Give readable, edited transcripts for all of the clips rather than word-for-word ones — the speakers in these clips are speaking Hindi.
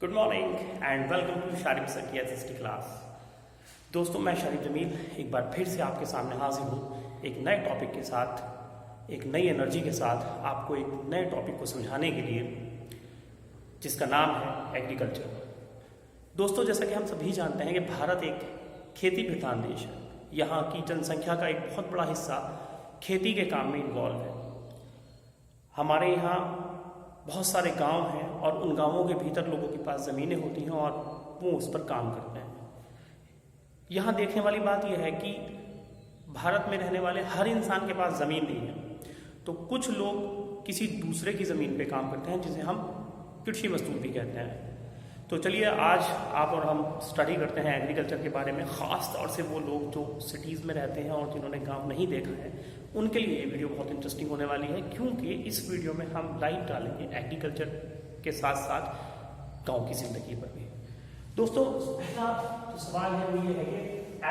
Good morning and welcome to Sharib sir की एसएसटी क्लास। दोस्तों, मैं शारिब जमील एक बार फिर से आपके सामने हाजिर हूँ एक नए टॉपिक के साथ, एक नई एनर्जी के साथ, आपको एक नए टॉपिक को समझाने के लिए, जिसका नाम है एग्रीकल्चर। दोस्तों, जैसा कि हम सभी जानते हैं कि भारत एक खेती प्रधान देश है। यहाँ की जनसंख्या का एक बहुत बड़ा हिस्सा खेती के काम में इन्वॉल्व है। हमारे यहाँ बहुत सारे गांव हैं और उन गांवों के भीतर लोगों के पास ज़मीनें होती हैं और वो उस पर काम करते हैं। यहाँ देखने वाली बात यह है कि भारत में रहने वाले हर इंसान के पास ज़मीन नहीं है, तो कुछ लोग किसी दूसरे की ज़मीन पे काम करते हैं, जिसे हम कृषि मजदूर भी कहते हैं। तो चलिए आज आप और हम स्टडी करते हैं एग्रीकल्चर के बारे में, ख़ास तौर से वो लोग जो सिटीज़ में रहते हैं और जिन्होंने गांव नहीं देखा है, उनके लिए ये वीडियो बहुत इंटरेस्टिंग होने वाली है, क्योंकि इस वीडियो में हम लाइट डालेंगे एग्रीकल्चर के साथ साथ गांव की ज़िंदगी पर भी। दोस्तों, पहला जो सवाल है वो ये है कि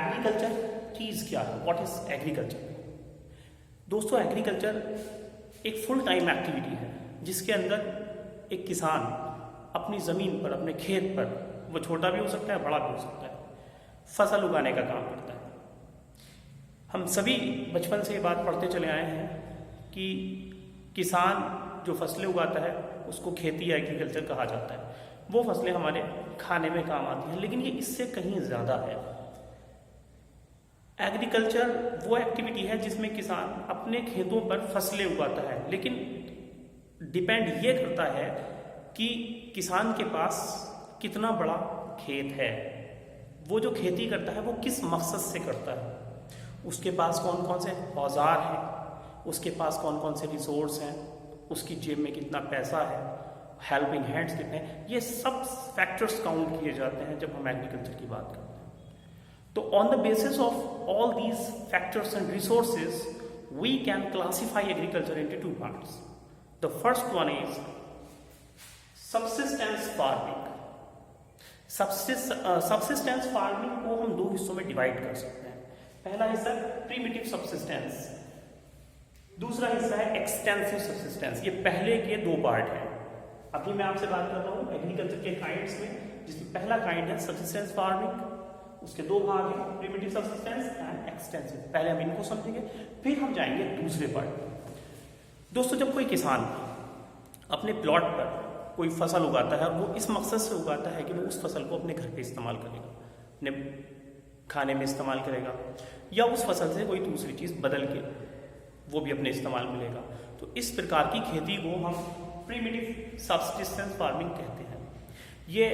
एग्रीकल्चर चीज़ क्या है, व्हाट इज़ एग्रीकल्चर। दोस्तों, एग्रीकल्चर एक फुल टाइम एक्टिविटी है जिसके अंदर एक किसान अपनी ज़मीन पर, अपने खेत पर, वो छोटा भी हो सकता है, बड़ा भी हो सकता है, फसल उगाने का काम करता है। हम सभी बचपन से ये बात पढ़ते चले आए हैं कि किसान जो फसलें उगाता है उसको खेती या एग्रीकल्चर कहा जाता है। वो फसलें हमारे खाने में काम आती हैं, लेकिन ये इससे कहीं ज़्यादा है। एग्रीकल्चर वो एक्टिविटी है जिसमें किसान अपने खेतों पर फसलें उगाता है, लेकिन डिपेंड ये करता है कि किसान के पास कितना बड़ा खेत है, वो जो खेती करता है वो किस मकसद से करता है, उसके पास कौन कौन से औजार हैं, उसके पास कौन कौन से रिसोर्स हैं, उसकी जेब में कितना पैसा है, हेल्पिंग हैंड्स कितने हैं, ये सब फैक्टर्स काउंट किए जाते हैं जब हम एग्रीकल्चर की बात करते हैं। तो on the basis of all these factors and resources we can classify agriculture into two parts. The first one is subsistence farming. Subsistence farming को हम दो हिस्सों में डिवाइड कर सकते हैं। पहला हिस्सा प्रीमिटिव सबसिस्टेंस, दूसरा हिस्सा है एक्सटेंसिव सबसिस्टेंस। ये पहले के दो पार्ट हैं। अभी मैं आपसे बात कर रहा हूँ एग्रीकल्चर के काइंड्स में, जिसमें पहला काइंड है सबसिस्टेंस फार्मिंग, उसके दो भाग हैं, प्रीमिटिव सबसिस्टेंस एंड एक्सटेंसिव। पहले हम इनको समझेंगे, फिर हम जाएंगे दूसरे पार्ट। दोस्तों, जब कोई किसान अपने प्लॉट पर कोई फसल उगाता है, वो इस मकसद से उगाता है कि वो उस फसल को अपने घर पे इस्तेमाल करेगा, अपने खाने में इस्तेमाल करेगा, या उस फसल से कोई दूसरी चीज़ बदल के वो भी अपने इस्तेमाल में लेगा। तो इस प्रकार की खेती को हम प्रीमिटिव सबसिस्टेंस फार्मिंग कहते हैं। ये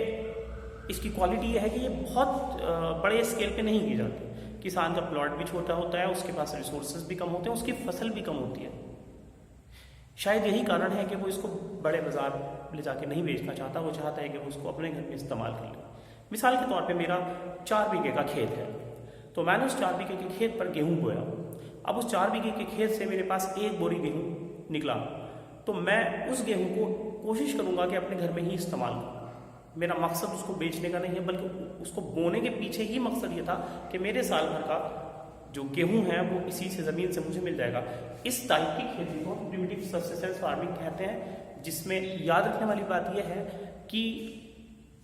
इसकी क्वालिटी ये है कि ये बहुत बड़े स्केल पे नहीं की जाती। किसान का प्लॉट भी छोटा होता है, उसके पास रिसोर्सेज भी कम होते हैं, उसकी फसल भी कम होती है। शायद यही कारण है कि वो इसको बड़े बाजार ले जाके नहीं बेचना चाहता, वो चाहता है कि वो उसको अपने घर में इस्तेमाल कर ले। मिसाल के तौर पे मेरा 4 बीघे का खेत है, तो मैंने उस 4 बीघे के खेत पर गेहूं बोया। अब उस 4 बीघे के खेत से मेरे पास 1 बोरी गेहूं निकला, तो मैं उस गेहूं को कोशिश करूंगा कि अपने घर में ही इस्तेमाल करूँ। मेरा मकसद उसको बेचने का नहीं है, बल्कि उसको बोने के पीछे ही मकसद ये था कि मेरे साल भर का जो गेहूं है वो इसी से ज़मीन से मुझे मिल जाएगा। इस टाइप की खेती को प्रीमिटिव सबसिस्टेंस फार्मिंग कहते हैं, जिसमें याद रखने वाली बात यह है कि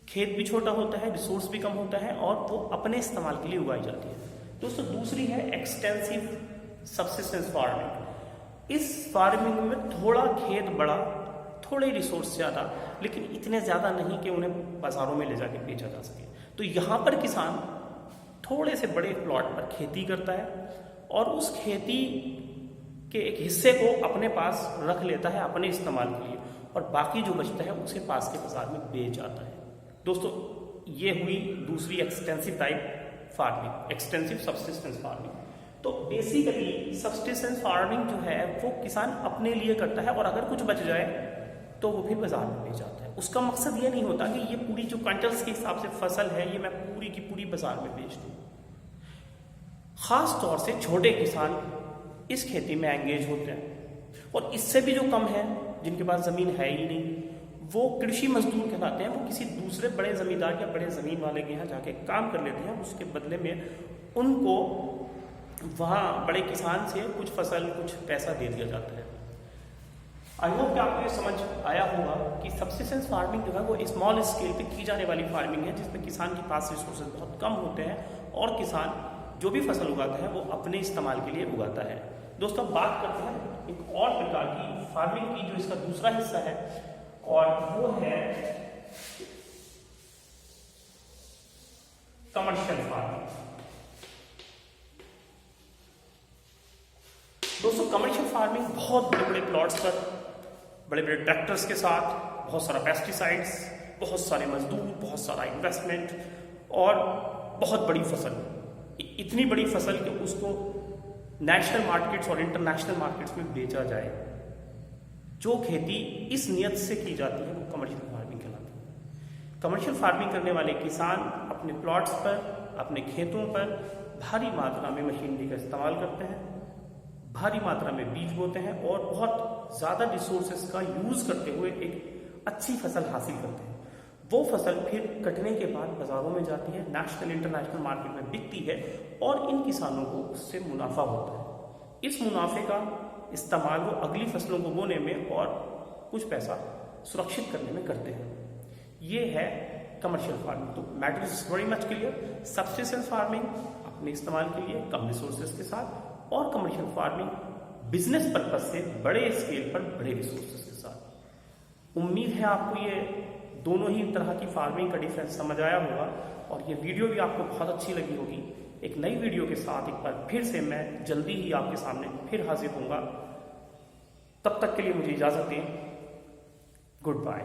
खेत भी छोटा होता है, रिसोर्स भी कम होता है और वो अपने इस्तेमाल के लिए उगाई जाती है। दोस्तों, दूसरी है एक्सटेंसिव सबसिस्टेंस फार्मिंग। इस फार्मिंग में थोड़ा खेत बड़ा, थोड़े रिसोर्स ज़्यादा, लेकिन इतने ज़्यादा नहीं कि उन्हें बाजारों में ले जाके बेचा जा सके। तो यहाँ पर किसान थोड़े से बड़े प्लॉट पर खेती करता है और उस खेती के एक हिस्से को अपने पास रख लेता है अपने इस्तेमाल के लिए, और बाकी जो बचता है उसे पास के बाजार में बेच जाता है। दोस्तों, ये हुई दूसरी extensive type farming, extensive subsistence farming. तो बेसिकली सबसिस्टेंस फार्मिंग जो है वो किसान अपने लिए करता है, और अगर कुछ बच जाए तो वो फिर बाजार में बेच जाता है। उसका मकसद ये नहीं होता कि ये पूरी जो क्विंटल्स के हिसाब से फसल है ये मैं पूरी की पूरी बाजार में बेच दूँ। खास तौर से छोटे किसान इस खेती में एंगेज होते हैं, और इससे भी जो कम है, जिनके पास ज़मीन है ही नहीं, वो कृषि मजदूर कहलाते हैं। वो किसी दूसरे बड़े ज़मींदार या बड़े ज़मीन वाले के यहाँ जाके काम कर लेते हैं, उसके बदले में उनको वहाँ बड़े किसान से कुछ फसल, कुछ पैसा दे दिया जाता है। आई होप कि आपको ये समझ आया होगा कि सब्सिस्टेंस फार्मिंग जो है वो स्मॉल स्केल पे की जाने वाली फार्मिंग है, जिसमें किसान के पास रिसोर्सेज बहुत कम होते हैं और किसान जो भी फसल उगाता है वो अपने इस्तेमाल के लिए उगाता है। दोस्तों बात करते हैं एक और प्रकार की फार्मिंग की जो इसका दूसरा हिस्सा है, और वो है कमर्शियल फार्मिंग। दोस्तों कमर्शियल फार्मिंग बहुत बड़े बड़े प्लॉट्स पर बड़े बड़े ट्रैक्टर्स के साथ, बहुत सारा पेस्टिसाइड्स, बहुत सारे मजदूर, बहुत सारा इन्वेस्टमेंट और बहुत बड़ी फसल, इतनी बड़ी फसल कि उसको नेशनल मार्केट्स और इंटरनेशनल मार्केट्स में बेचा जाए। जो खेती इस नियत से की जाती है वो कमर्शियल फार्मिंग कहलाती है। कमर्शियल फार्मिंग करने वाले किसान अपने प्लॉट्स पर, अपने खेतों पर भारी मात्रा में मशीनरी का इस्तेमाल करते हैं, भारी मात्रा में बीज बोते हैं और बहुत ज़्यादा रिसोर्सेज का यूज़ करते हुए एक अच्छी फसल हासिल करते हैं। वो फसल फिर कटने के बाद बाज़ारों में जाती है, नेशनल इंटरनेशनल मार्केट में बिकती है और इन किसानों को उससे मुनाफा होता है। इस मुनाफे का इस्तेमाल वो अगली फसलों को बोने में और कुछ पैसा सुरक्षित करने में करते हैं। ये है कमर्शियल फार्मिंग। तो matter is very much clear. Subsistence farming अपने इस्तेमाल के लिए कम रिसोर्सेज के साथ, और कमर्शियल फार्मिंग बिजनेस पर्पज से बड़े स्केल पर बड़े रिसोर्सेज के साथ। उम्मीद है आपको ये दोनों ही तरह की फार्मिंग का डिफरेंस समझ आया होगा और ये वीडियो भी आपको बहुत अच्छी लगी होगी। एक नई वीडियो के साथ एक बार फिर से मैं जल्दी ही आपके सामने फिर हाजिर होऊंगा। तब तक के लिए मुझे इजाजत दें। Good bye.